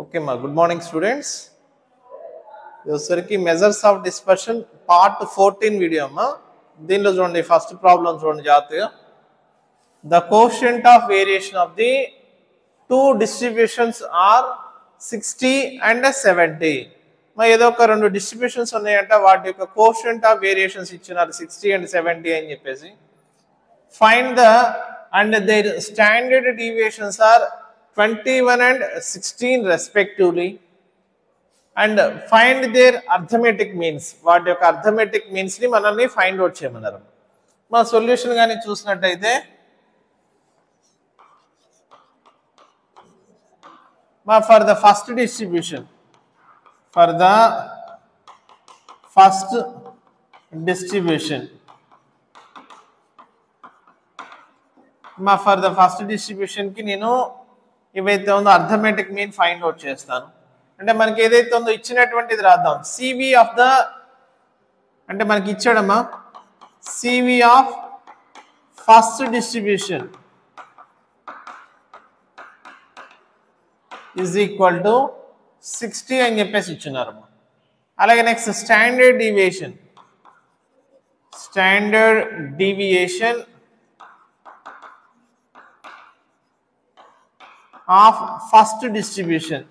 Okay, ma. Good morning, students. Yosariki measures of dispersion part 14 video ma. Deenlo chudandi first problem chudandi jagrataga. The coefficient of variation of the two distributions are 60 and 70. మా ఏదో ఒక రెండు distributions ఉన్నాయంట, వాటి యొక్క coefficient of variations ఇచ్చినారు 60 and 70 అని చెప్పేసి. Find the and their standard deviations are 21 and 16 respectively, and find their arithmetic means. వాటి యొక్క అర్థమెటిక్ మీన్స్ ని మనల్ని ఫైండ్ అవుట్ చేయమన్నారు. మా సొల్యూషన్ కానీ చూసినట్టయితే మా for the first distribution for the first distribution కి నేను ఏవైతే ఉందో అర్థమెటిక్ మీన్ ఫైండ్ అవుట్ చేస్తాను. అంటే మనకి ఏదైతే ఉందో ఇచ్చినటువంటిది రాద్దాం. సివి ఆఫ్ ద అంటే మనకి ఇచ్చాడమ్మా CV of first distribution is equal to 60 అని చెప్పేసి ఇచ్చినారు. అలాగే next standard deviation of first distribution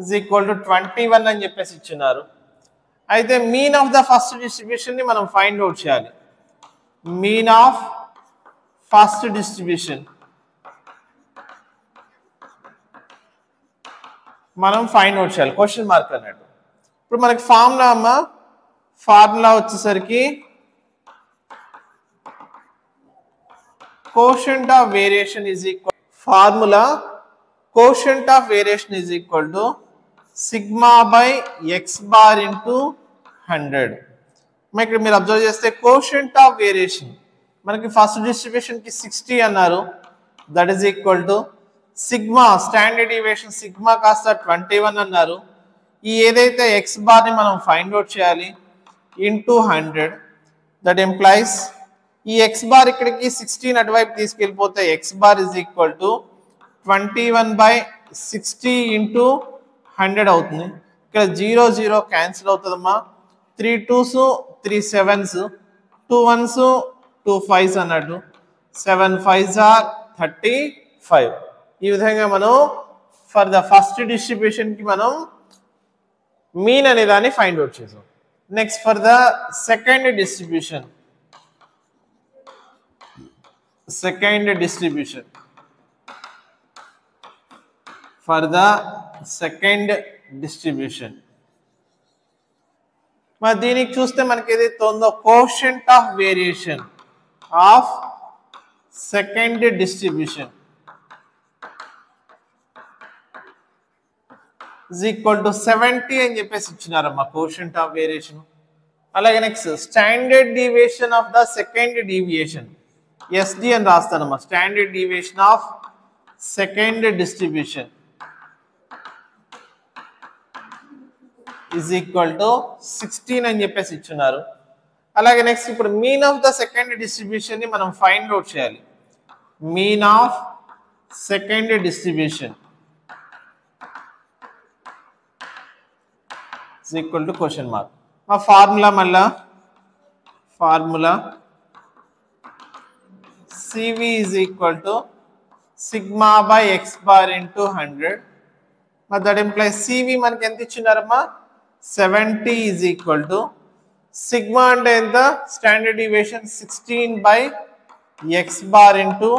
is equal to 21 అని చెప్పేసి ఇచ్చినారు. అయితే mean of the first distribution ని మనం ఫైండ్ అవుట్ చేయాలి. మీన్ ఆఫ్ ఫస్ట్ డిస్ట్రిబ్యూషన్ మనం ఫైండ్ అవుట్ చేయాలి, క్వశ్చన్ మార్క్ అన్నట్టు. ఇప్పుడు మనకి ఫార్ములా వచ్చేసరికి quotient of variation is equal to sigma by X bar into 100. ఇక్కడ మీరు అబ్జర్వ్ చేస్తే కోషంట్ ఆఫ్ వేరియేషన్ మనకి ఫస్ట్ డిస్ట్రిబ్యూషన్ కి 60 అన్నారు. That is equal to sigma standard deviation sigma కాస్త 21 అన్నారు. ఈ ఏదైతే ఎక్స్ బార్ ని మనం ఫైండ్ అవుట్ చేయాలి ఇంటూ 100. దట్ ఎంప్లాయిస్ ఈ ఎక్స్ బార్ ఇక్కడికి 16 అటువైపు తీసుకెళ్ళిపోతే X bar is equal to 21/60 into 100 అవుతుంది. ఇక్కడ 0 0 క్యాన్సిల్ అవుతుందమ్మా. 3 2s 3 7s 2 1s 2 5s అన్నట్టు 7 5s are 35. ఈ విధంగా మనం ఫర్ ద ఫస్ట్ డిస్ట్రిబ్యూషన్ కి మనం మీన్ అనే దాన్ని ఫైండ్ అవుట్ చేసాం. Next for the second distribution మరి దీనికి చూస్తే మనకి ఏదైతే ఉందో quotient of variation of second distribution is equal to 70 అని చెప్పేసి ఇచ్చినారమ్మా కోషంట్ ఆఫ్ వేరియేషన్. అలాగే next standard deviation of the second deviation SD అని రాస్తానమ్మా. Standard deviation of second distribution is equal to 16 అని చెప్పేసి ఇచ్చినారు. అలాగే నెక్స్ట్ ఇప్పుడు mean of the second distribution ని మనం ఫైండ్ అవుట్ చేయాలి. Mean of second distribution is equal to question mark. మా formula CV is equal to sigma by x bar into 100. మరి that implies CV మనకి ఎంత ఇచ్చినారమ్మా 70 is equal to sigma అంటే ఎంత standard deviation 16/x bar into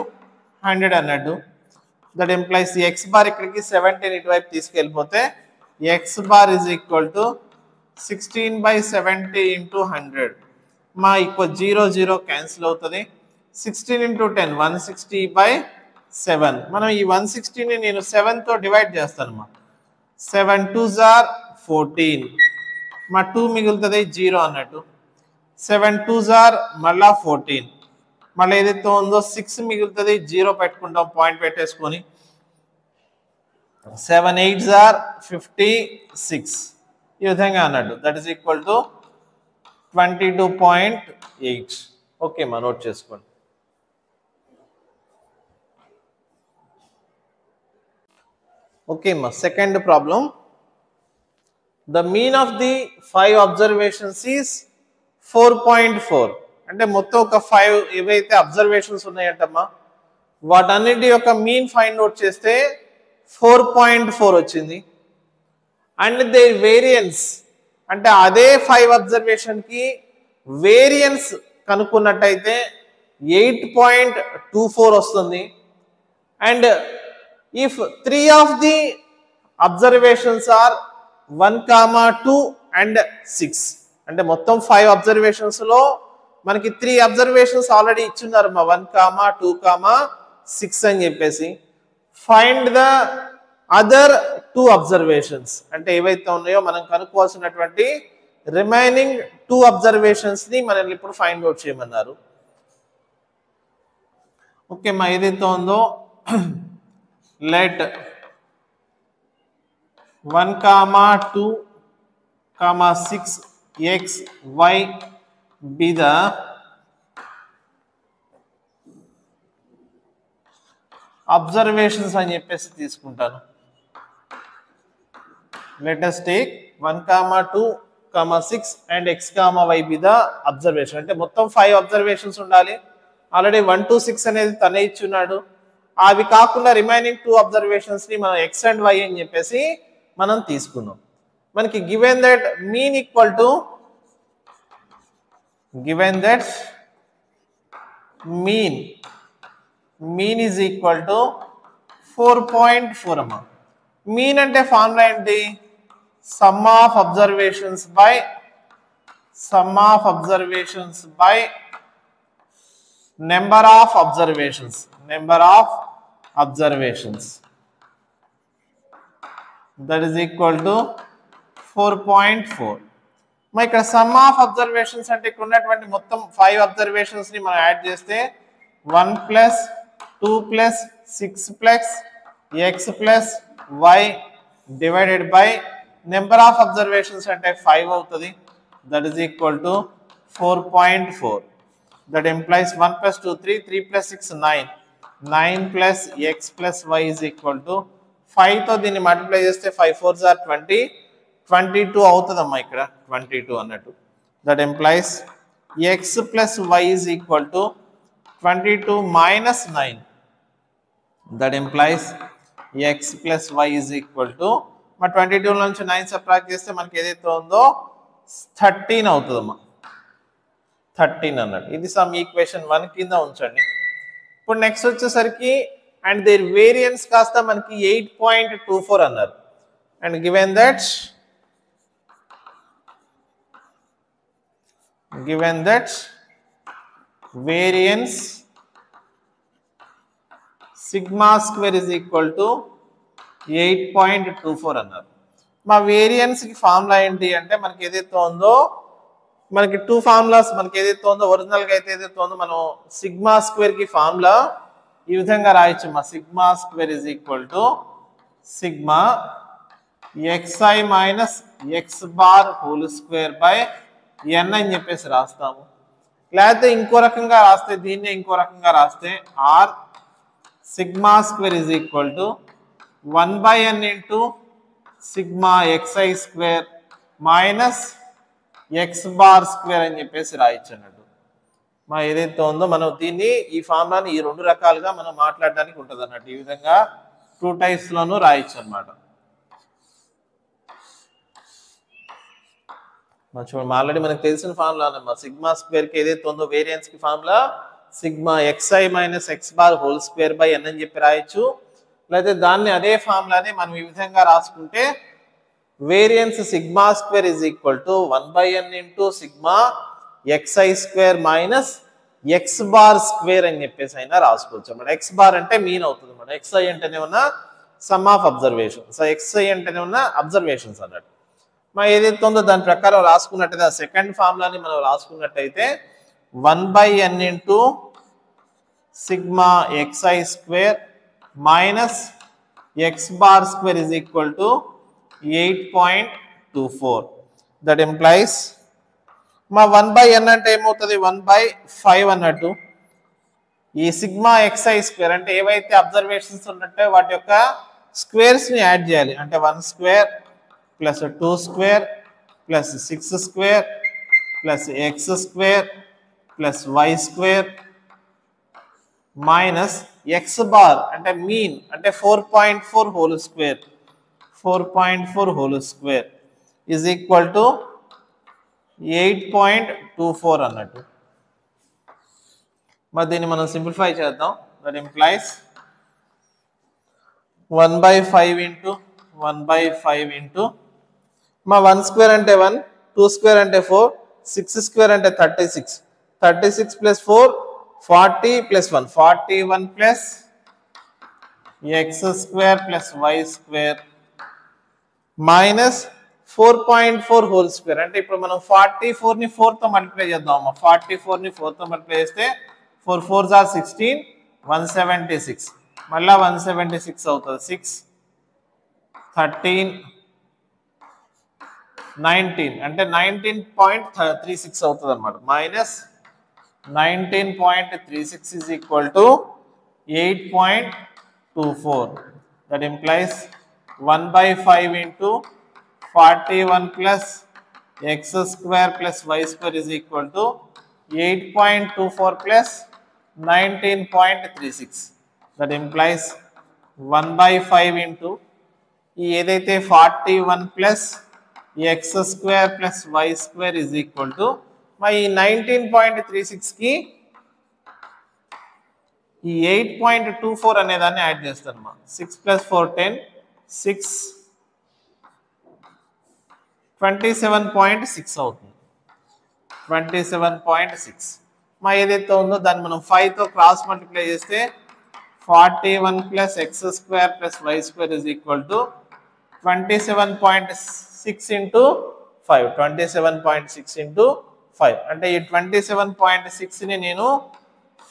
100 అన్నట్టు. that implies x bar ఇక్కడికి 70 ఇటువైపు తీసుకెళ్ళిపోతే x bar is equal to 16/70 into 100. మా equal 0 0 cancel అవుతుంది. 16 into 10 160/7. మనం ఈ 160 ని నేను 7 తో డివైడ్ చేస్తాను. మా 7 2s are 14. మా 2 మిగులుతుంది 0 అన్నట్టు. 7 2s are మళ్ళా 14. మళ్ళీ ఏదైతే ఉందో 6 మిగులుతుంది 0 పెట్టుకుంటాం పాయింట్ పెట్టేసుకొని. 7 8s are 56. ఈ విధంగా అన్నట్టు. That is equal to 22.8. Okay మా నోట్ చేసుకోండి. Okay, ma. Second problem. The mean of the 5 observations is 4.4. అంటే మొత్తం ఒక 5 ఏవైతే అబ్జర్వేషన్స్ ఉన్నాయంటమ్మా వాటన్నిటి యొక్క మీన్ ఫైండ్ అవుట్ చేస్తే 4.4 వచ్చింది. అండ్ దే వేరియన్స్ అంటే అదే 5 అబ్జర్వేషన్కి వేరియన్స్ కనుక్కున్నట్టయితే 8.24 వస్తుంది. And if 3 of the observations are 1, 2 and 6 అంటే మొత్తం 5 అబ్జర్వేషన్స్ లో మనకి 3 అబ్జర్వేషన్స్ ఆల్రెడీ ఇచ్చున్నారు 1, 2, 6 అని చెప్పేసి ఫైండ్ ద అదర్ 2 అబ్జర్వేషన్స్ అంటే ఏవైతే ఉన్నాయో మనం కనుక్కోవాల్సినటువంటి రిమైనింగ్ 2 అబ్జర్వేషన్స్ ని మనం ఇప్పుడు ఫైండ్ అవుట్ చేయమన్నారు. ఓకే మా ఏదైతే ఉందో let 1, 2, 6 x y be the observations అని చెప్పేసి తీసుకుంటాను. let us take 1, 2, 6 and x, y be the observation అంటే మొత్తం 5 అబ్జర్వేషన్స్ ఉండాలి. ఆల్రెడీ 1 to 6 అనేది తనే ఇచ్చున్నాడు. అవి కాకుండా రిమైనింగ్ 2 అబ్జర్వేషన్స్ ని మనం x and y అని చెప్పేసి మనం తీసుకున్నాం. మనకి given that mean equal to mean is equal to 4.4 అమ్మా. మీన్ అంటే ఫార్ములా ఏంటి? Sum of observations by number of observations that is equal to 4.4. మరి ఇక్కడ సమ్ ఆఫ్ అబ్జర్వేషన్స్ అంటే ఇక్కడ ఉన్నటువంటి మొత్తం 5 అబ్జర్వేషన్స్ ని మనం యాడ్ చేస్తే 1 + 2 + 6 + x + y divided by number of observations అంటే 5 అవుతుంది. That is equal to 4.4. that implies 1 + 2 3 3 + 6 9 9 + x + y is equal to 5 తో దీన్ని మల్టిప్లై చేస్తే 5 4s are 20 22 అవుతుందమ్మా ఇక్కడ 22 అన్నట్టు. That implies x + y is equal to 22 - 9. That implies x + y is equal to 22 నుంచి 9 subtract చేస్తే మనకి ఏదైతే ఉందో 13 అవుతుందమ్మా. 13 అన్నట్టు. ఇది సమ్ ఈక్వేషన్ 1 కింద ఉంచండి. ఇప్పుడు నెక్స్ట్ వచ్చేసరికి అండ్ దేర్ వేరియన్స్ కాస్త మనకి 8.24 అన్నారు. And given that variance sigma square is equal to 8.24 అన్నారు. మా వేరియన్స్ కి ఫార్ములా ఏంటి అంటే మనకి ఏదైతే ఉందో మనకి 2 ఫార్ములాస్ మనకి ఏదైతే ఉందో ఒరిజినల్ గా అయితే ఏదైతే ఉందో మనం సిగ్మా స్క్వేర్ కి ఫార్ములా ఈ విధంగా రాయొచ్చు. మా sigma square is equal to sigma xi - x bar whole square by n అని చెప్పేసి రాస్తాము. లేకపోతే ఇంకో రకంగా రాస్తే దీన్ని ఇంకో రకంగా రాస్తే r sigma square is equal to 1/n into sigma xi square minus x bar square అని చెప్పేసి రాయొచ్చు అన్నట్టు. మా ఏదైతే ఉందో మనం దీన్ని ఈ ఫార్ములాని ఈ 2 రకాలుగా మనం మాట్లాడడానికి ఉంటుంది అన్నట్టు. ఈ విధంగా 2 టైప్స్ లోనూ రాయొచ్చు అనమాట. ఆల్రెడీ మనకు తెలిసిన ఫార్ములా అన్నమాట. సిగ్మా స్క్వేర్ కి ఏదైతే ఉందో వేరియన్స్ కి formula sigma xi - x bar whole square by n అని చెప్పి రాయొచ్చు. లేకపోతే దాన్ని అదే ఫార్ములాని మనం ఈ విధంగా రాసుకుంటే variance sigma square is equal to 1/n into sigma xi square minus x bar square అని చెప్పేసి అయినా రాసుకోవచ్చు అన్నమాట. x బార్ అంటే మీన్ అవుతుంది అన్నమాట. xi అంటేనే ఉన్న సమ్ ఆఫ్ అబ్జర్వేషన్స్, xi అంటేనే ఉన్న అబ్జర్వేషన్స్ అన్నట్టు. మరి ఏదైతే ఉందో దాని ప్రకారం రాసుకున్నట్టయితే ఆ సెకండ్ ఫార్ములాని మనం రాసుకున్నట్టయితే 1/n into sigma xi square minus x bar square is equal to 8.24. That implies మా 1/n అంటే ఏమవుతుంది 1/5 అన్నట్టు. ఈ సిగ్మా xi స్క్వేర్ అంటే ఏవైతే అబ్జర్వేషన్స్ ఉన్నట్టే వాటి యొక్క స్క్వేర్స్ని యాడ్ చేయాలి. అంటే 1 square plus 2 square plus 6 square plus x square plus y square minus X bar అంటే మీన్ అంటే 4.4 whole square 4.4 whole square is equal to 8.24 అన్నట్టు. మరి దీన్ని మనం సింప్లిఫై చేద్దాం. దట్ ఇంప్లైస్ 1/5 ఇంటూ 1/5 ఇంటూ మా 1 స్క్వేర్ అంటే 1, 2 స్క్వేర్ అంటే 4, 6 స్క్వేర్ అంటే 36, 36 plus 4 40 plus 1 41 plus x square plus y square minus 4.4 whole square. అంటే ఇప్పుడు మనం 44ని 4తో మల్టిప్లై చేద్దాం. 44ని 4తో మల్టిప్లై చేస్తే 4 4s are 16, 176 మళ్ళా 176 అవుతుంది. 6 13 19 అంటే 19.36 అవుతుంది అన్నమాట. Minus 19.36 is equal to 8.24. That implies 1/5 into 41 plus x square plus y square is equal to 8.24 plus 19.36. That implies 1/5 into ఏదైతే 41 plus x square plus y square is equal to ఈ 19.36 కి ఈ 8.24 అనే దాన్ని యాడ్ చేస్తాను. 6 plus 4 10 6 27.6 అవుతుంది. 27.6 ఏదైతే ఉందో దాన్ని మనం 5తో క్రాస్ మల్టిప్లై చేస్తే 41 plus x square plus y square is equal to 27.6 into 5. 27.6 into 5 అంటే ఈ 27.6ని నేను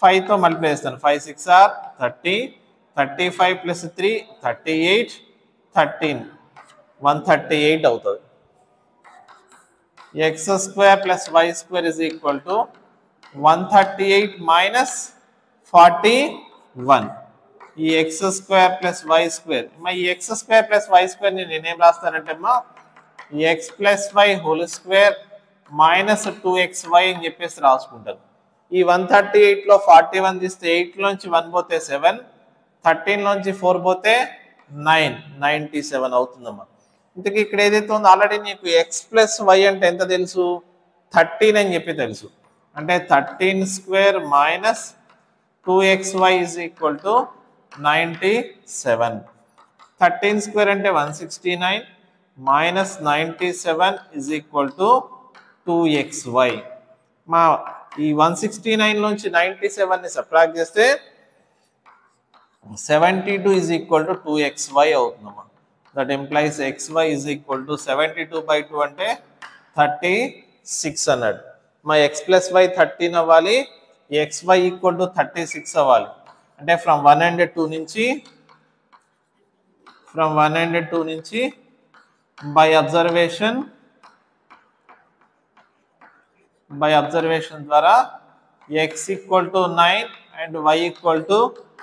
5తో మల్టిప్లై చేస్తాను. 5 6 are 30, 35 plus 3 38, 13 138 అవుతుంది. x square plus y square is equal to 138 minus 41. ఈ x square plus y square ఈ x square plus y square ని నేనేం రాస్తానంటే x plus y whole square minus 2xy అని చెప్పేసి రాసుకుంటాను. ఈ 138లో 41 తీస్తే 8లోంచి 1 పోతే 7, 13లోంచి 4 పోతే 9, 97 అవుతుందమ్మా. ఇంతకీ ఇక్కడ ఏదైతే ఉందో ఆల్రెడీ నీకు x ప్లస్ వై అంటే ఎంత తెలుసు, 13 అని చెప్పి తెలుసు. అంటే 13 square minus 2xy is equal to 97. 13 square అంటే 169 minus 97 is equal to 2xy. ఈ 169 నుంచి 97ని సబ్ట్రాక్ట్ చేస్తే 72 ఈజ్ ఈక్వల్ టు 2xy అవుతుందమ్మా. That implies xy is equal to 72/2 అంటే 36 అన్నాడు. x ప్లస్ వై 13 అవ్వాలి, xy ఈక్వల్ టు 36 అవ్వాలి. అంటే ఫ్రమ్ 102 నుంచి బై అబ్జర్వేషన్ ద్వారా x equal to 9 and y equal to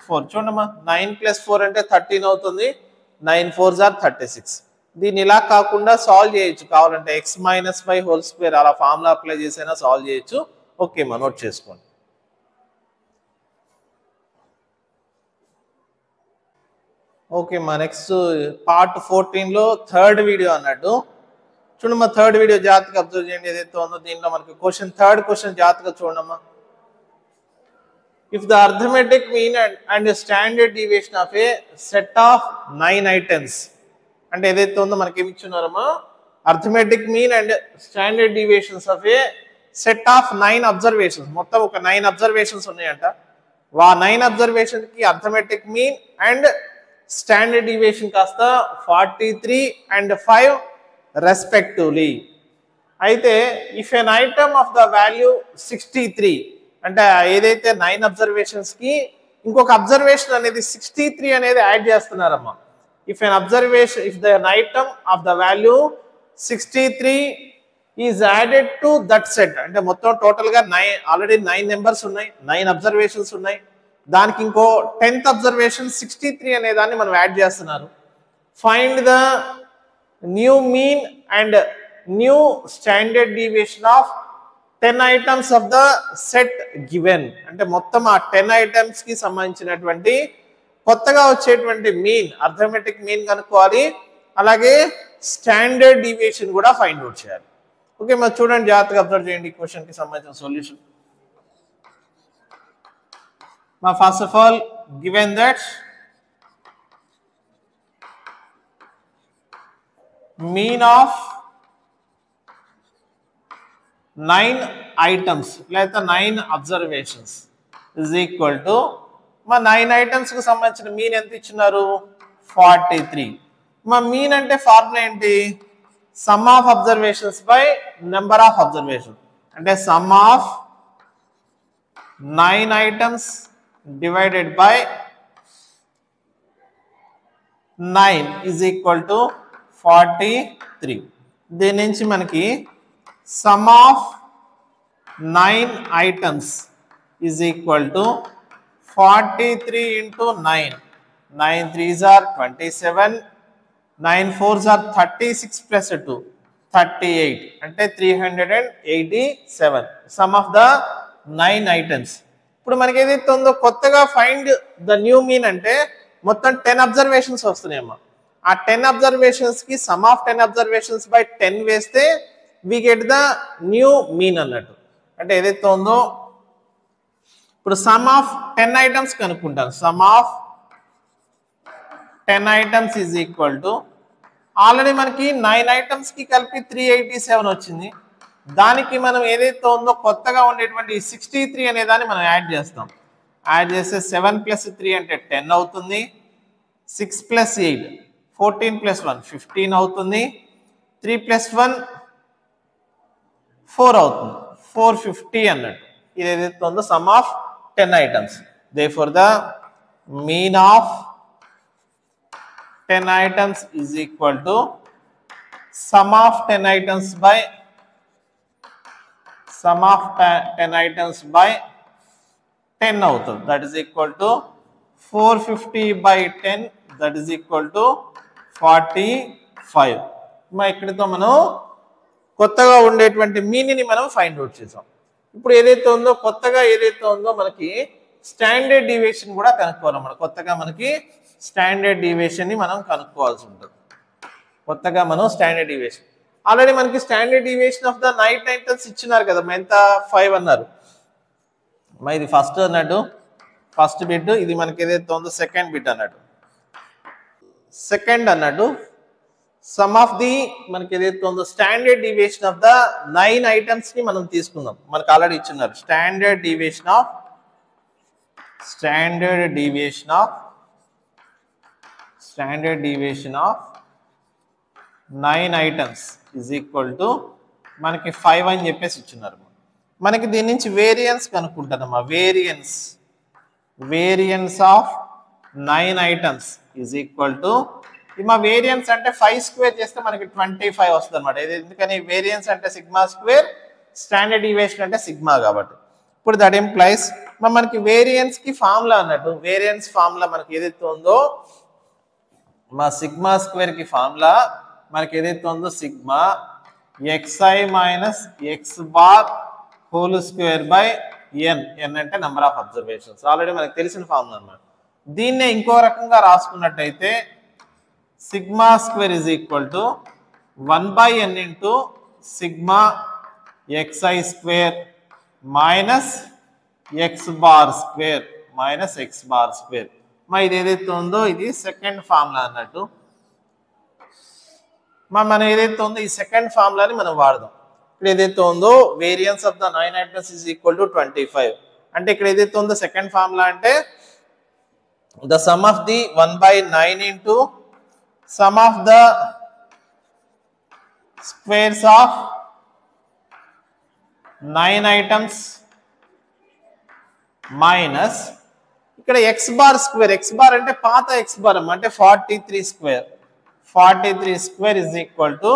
4. చూడమ్మా 9 ప్లస్ 4 అంటే 13 అవుతుంది. 9 4s are 36. దీన్ని ఇలా కాకుండా సాల్వ్ చేయొచ్చు కావాలంటే x minus y whole square అలా ఫార్ములా అప్లై చేసైనా సాల్వ్ చేయొచ్చు. ఓకే మా నోట్ చేసుకోండి. ఓకే మా నెక్స్ట్ పార్ట్ 14లో థర్డ్ వీడియో అన్నట్టు. చూడమ్మా థర్డ్ వీడియో జాగ్రత్తగా అబ్జర్వ్ చేయండి. ఏదైతే ఉందో దీనిలో మనకి థర్డ్ క్వశ్చన్ జాగ్రత్తగా చూడమ్మా. If the arithmetic mean and standard deviation of a set of 9 items అంటే ఏదైతే ఉందో మనకి ఏమి ఇచ్చున్నారమ్మా, arithmetic mean and standard deviations of a set of 9 observations. మొత్తం ఒక 9 అబ్జర్వేషన్స్ ఉన్నాయంట. 9 అబ్జర్వేషన్ కి arithmetic mean and standard deviation కాస్త 43 and 5 respectively. అయితే if an item of the value 63 అంటే ఏదైతే 9 అబ్జర్వేషన్స్ కి ఇంకొక అబ్జర్వేషన్ అనేది 63 అనేది add చేస్తున్నారమ్మా. if the item of the value 63 is added to that set అంటే మొత్తం టోటల్ గా ఆల్రెడీ 9 నెంబర్స్ ఉన్నాయి, 9 అబ్జర్వేషన్స్ ఉన్నాయి. దానికి ఇంకో 10th అబ్జర్వేషన్ 63 అనే దాన్ని మనం యాడ్ చేస్తున్నారు. find the new mean and new standard deviation of 10 items of the set given. అంటే మొత్తం ఆ 10 ఐటమ్స్ కి సంబంధించినటువంటి కొత్తగా వచ్చేటువంటి మీన్, అర్థమెటిక్ మీన్ కనుక్కోవాలి, అలాగే స్టాండర్డ్ డీవియేషన్ కూడా ఫైండ్ అవుట్ చేయాలి. ఓకే, మరి చూడండి, జాగ్రత్తగా అబ్జర్వ్ చేయండి క్వశ్చన్ కి సంబంధించిన solution. First of all given that mean of 9 items లేదా 9 observations is equal to 9 items కు సంబంధించిన మీన్ ఎంత ఇచ్చినారు? 43. మీన్ అంటే ఫార్ములా ఏంటి? Sum of observations by number of observation. అంటే sum of 9 items divided by 9 is equal to 43. దీని నుంచి మనకి sum of 9 items is equal to 43 into 9. 9 3s are 27, 9 4s are 36 plus 2 38, అంటే 387 సమ్ ఆఫ్ ద 9 items. ఇప్పుడు మనకి ఏదైతే ఉందో కొత్తగా ఫైండ్ ద న్యూ మీన్ అంటే మొత్తం 10 అబ్జర్వేషన్స్ వస్తున్నాయమ్మా. ఆ 10 అబ్జర్వేషన్స్ కి సమ్ ఆఫ్ 10 అబ్జర్వేషన్స్ బై 10 వేస్తే we get the new mean అన్నట్టు. అంటే ఏదైతే ఉందో ఇప్పుడు సమ్ ఆఫ్ 10 ఐటమ్స్ కనుక్కుంటాను. Sum of 10 items is equal to already మనకి 9 ఐటమ్స్ కి కలిపి 387 వచ్చింది. దానికి మనం ఏదైతే ఉందో కొత్తగా ఉండేటువంటి 63 అనే దాన్ని మనం యాడ్ చేస్తాం. యాడ్ చేస్తే 7 + 3 అంటే 10 అవుతుంది. 6 + 8 14 + 1 15 అవుతుంది. 3 + 1 4 అవుతుంది. 450 అన్నట్టు. ఇది ఏదైతే ఉందో some of 10 items. Therefore the mean of 10 items is equal to some of 10 items by some of 10 items by 10 అవుతుంది. That is equal to 450 by 10, that is equal to 45. ఇక్కడితో మనం కొత్తగా ఉండేటువంటి మీనిని మనం ఫైండ్ అవుట్ చేసాం. ఇప్పుడు ఏదైతే ఉందో కొత్తగా ఏదైతే ఉందో మనకి స్టాండర్డ్ డీవియేషన్ కూడా కనుక్కోవాలి. మనం కొత్తగా మనకి స్టాండర్డ్ డీవియేషన్ ని మనం కనుక్కోవాల్సి ఉంటుంది. కొత్తగా మనం స్టాండర్డ్ డీవియేషన్ ఆల్రెడీ మనకి standard deviation of the 9 items ఇచ్చినారు కదా, ఎంత 5 అన్నారు. ఇది ఫస్ట్ అన్నట్టు, ఫస్ట్ బిట్. ఇది మనకి ఏదైతే ఉందో సెకండ్ బిట్ అన్నట్టు. సెకండ్ అన్నట్టు సమ్ ఆఫ్ ది మనకి ఏదైతే ఉందో standard deviation of the 9 items ని మనం తీసుకుందాం. మనకు ఆల్రెడీ ఇచ్చినారు standard deviation of 9 items is equal to మనకి 5 అని చెప్పేసి ఇచ్చినారు. మనకి దీని నుంచి వేరియన్స్ కనుక్కుంటానమ్మా. Variance of 9 items is equal to మా వేరియన్స్ అంటే 5² చేస్తే మనకి 25 వస్తుంది అనమాట. ఎందుకని వేరియన్స్ అంటే సిగ్మా స్క్వేర్, స్టాండర్డ్ డీవియేషన్ అంటే సిగ్మా కాబట్టి. ఇప్పుడు దట్ ఇంప్లైస్ మనకి వేరియన్స్ కి ఫార్ములా అన్నట్టు. వేరియన్స్ ఫార్ములా మనకి ఏదైతే ఉందో మా సిగ్మా స్క్వేర్ కి ఫార్ములా మనకి ఏదైతే ఉందో sigma xi minus x bar whole square by n. n అంటే నెంబర్ ఆఫ్ అబ్జర్వేషన్స్. ఆల్రెడీ మనకు తెలిసిన ఫార్ములా అన్నమాట. దీన్నే ఇంకో రకంగా రాసుకున్నట్టయితే sigma square is equal to 1/n into sigma xi square minus x bar square minus x bar square. ఇది ఏదైతే ఉందో ఇది సెకండ్ ఫార్ములా అన్నట్టు. మనం ఏదైతే ఉందో ఈ సెకండ్ ఫార్ములాని మనం వాడదాం. ఇక్కడ ఏదైతే ఉందో variance of the 9 items is equal to 25. అంటే ఇక్కడ ఏదైతే ఉందో సెకండ్ ఫార్ములా అంటే the sum of the 1/9 into sum of the squares of 9 items minus ఇక్కడ x bar square. x bar అంటే పాత x బార్ అంటే 43 square. 43 square is equal to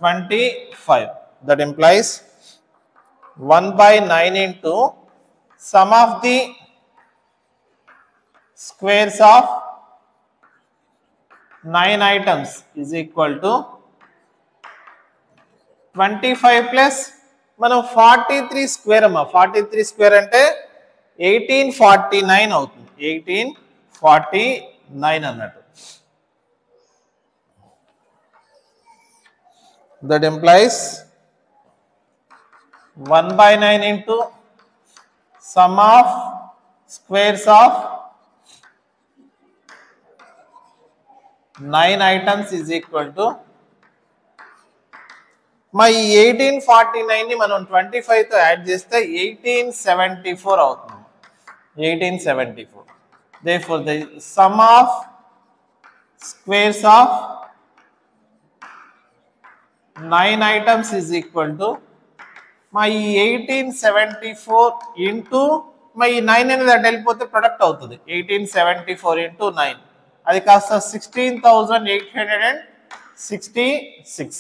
25. That implies 1/9 into sum of the squares of 9 items is equal to 25 plus మనం 43 square అమ్మా 43 square అంటే 1849 అవుతుంది 1849 అన్నట్టు. That implies 1/9 into sum of squares of 9 items is equal to my 1849 ని మనం 25 తో add చేస్తే 1874 అవుతుంది 1874. Therefore the sum of squares of 9 items is equal to my 1874 into my 9 అనేది అటు వెళ్ళిపోతే ప్రొడక్ట్ అవుతుంది 1874 into 9 అది కాస్త 16,866.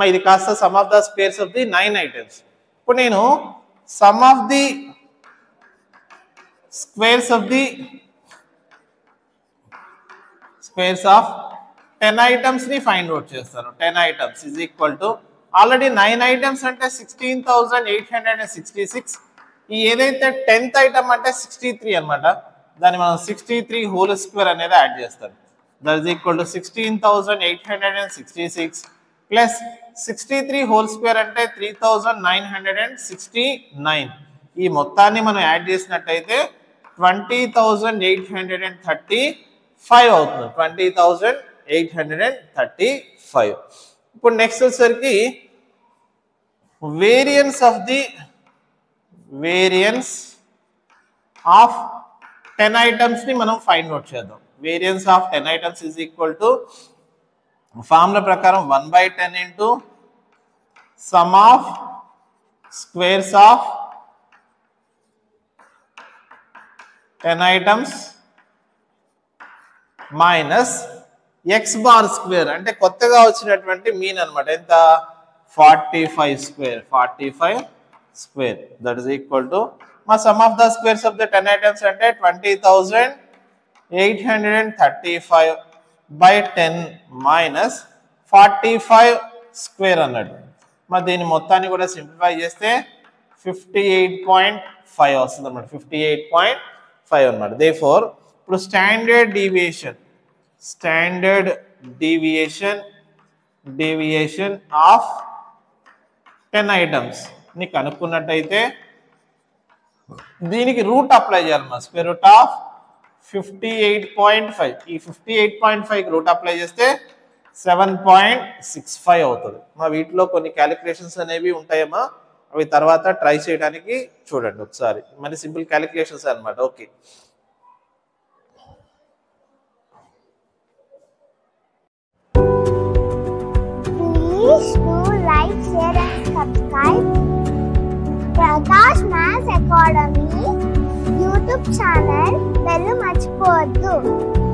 ఇది కాస్త some of the squares of the 9 items. ఇప్పుడు నేను some of the squares of 10 items ని ఫైండ్ అవుట్ చేస్తాను. 10 items is equal to already 9 items అంటే 16,866. ఈ ఏదైతే 10th ఐటమ్ అంటే 63 అనమాట. దాన్ని మనం 63 హోల్ స్క్వేర్ అనేది యాడ్ చేస్తాం. That is equal to 16,866 plus 63 whole square అంటే 3,969. ఈ మొత్తాన్ని మనం యాడ్ చేసినట్టయితే 20,835 అవుతుంది. 20,835. ఇప్పుడు నెక్స్ట్ వచ్చేసరికి వేరియన్స్ ఆఫ్ 10 ఐటమ్స్ ని మనం ఫైండ్ అవుట్ చేద్దాం. Variance of 10 items is equal to formula ప్రకారం 1/10 into sum of squares of 10 items minus X bar square అంటే కొత్తగా వచ్చినటువంటి మీన్ అనమాట. ఎంత 45 square that is equal to మా sum of the squares of the 10 items అంటే 20,835 by 10 minus 45 square అన్నట్టు. మరి దీని మొత్తాన్ని కూడా సింప్లిఫై చేస్తే 58.5 వస్తుంది అన్నమాట. 58.5 అన్నమాట. దేర్ఫోర్ ఇప్పుడు స్టాండర్డ్ డీవియేషన్ ఆఫ్ 10 ఐటమ్స్ ని కనుక్కున్నట్టయితే దీనికి రూట్ అప్లై చేయాలన్నమాట. Square root of 58.5. ఈ 58.5 రూట్ అప్లై చేస్తే 7.65 అవుతుంది. మా వీటిలో కొన్ని క్యాలిక్యులేషన్స్ అనేవి ఉంటాయమ్మా, అవి తర్వాత ట్రై చేయడానికి చూడండి ఒకసారి. మరి సింపుల్ క్యాలిక్యులేషన్స్ అన్నమాట. Okay, please do like, share and subscribe Prakash Maths Academy YouTube channel bell మర్చిపోవద్దు.